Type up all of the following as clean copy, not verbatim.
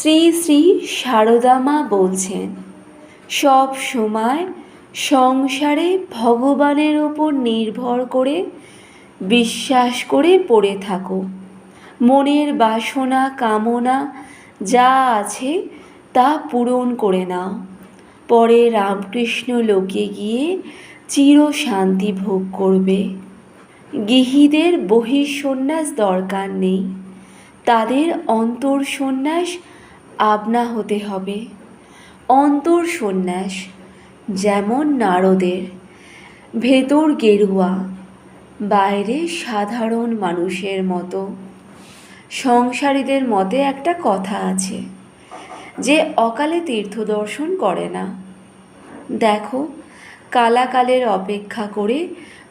শ্রী শ্রী সারদা মা বলছেন, সব সময় সংসারে ভগবানের ওপর নির্ভর করে বিশ্বাস করে পড়ে থাকো। মনের বাসনা কামনা যা আছে তা পূরণ করে নাও। পরে রামকৃষ্ণ লোকে গিয়ে চির শান্তি ভোগ করবে। গৃহীদের বহিঃসন্ন্যাস দরকার নেই, তাদের অন্তর সন্ন্যাস আপনা হতে হবে। অন্তর সন্ন্যাস যেমন নারদের, ভেতর গেরুয়া, বাইরে সাধারণ মানুষের মতো। সংসারীদের মতে একটা কথা আছে যে অকালে তীর্থ দর্শন করে না। দেখো, কালাকালের অপেক্ষা করে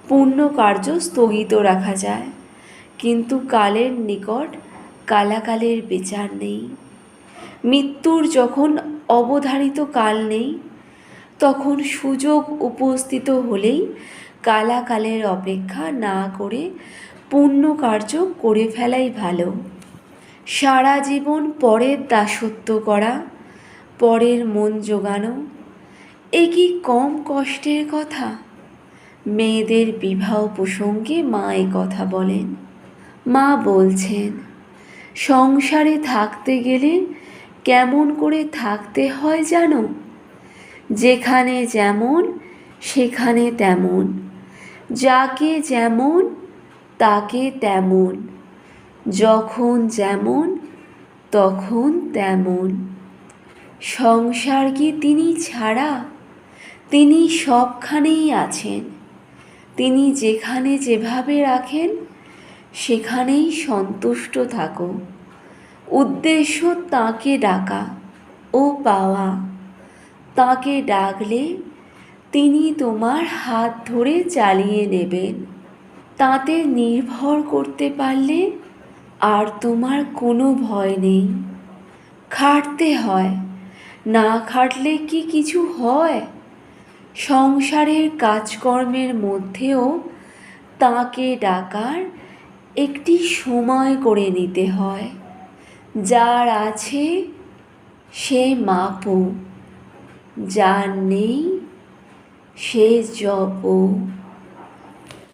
পুণ্য কার্য স্থগিত রাখা যায়, কিন্তু কালের নিকট কালাকালের বিচার নেই। মৃত্যুর যখন অবধারিত কাল নেই, তখন সুযোগ উপস্থিত হলেই কালাকালের অপেক্ষা না করে পুণ্য কার্য করে ফেলাই ভালো। সারা জীবন পরের দাসত্ব করা, পরের মন জোগানো, এ কি কম কষ্টের কথা? মেয়েদের বিবাহ প্রসঙ্গে মা এ কথা বলেন। মা বলছেন, সংসারে থাকতে গেলে কেমন করে থাকতে হয় জানো? যেখানে যেমন সেখানে তেমন, যাকে যেমন তাকে তেমন, যখন যেমন তখন তেমন। সংসার কি তিনি ছাড়া? তিনি সবখানেই আছেন। তিনি যেখানে যেভাবে রাখেন সেখানেই সন্তুষ্ট থাকো। উদ্দেশ্য তাঁকে ডাকা ও পাওয়া। তাঁকে ডাকলে তিনি তোমার হাত ধরে চালিয়ে নেবেন। তাতে নির্ভর করতে পারলে আর তোমার কোনো ভয় নেই। খাটতে হয়, না খাটলে কি কিছু হয়? সংসারের কাজকর্মের মধ্যেও তাঁকে ডাকার একটি সময় করে নিতে হয়। যার আছে সে মাপো, যার নেই সে জপো।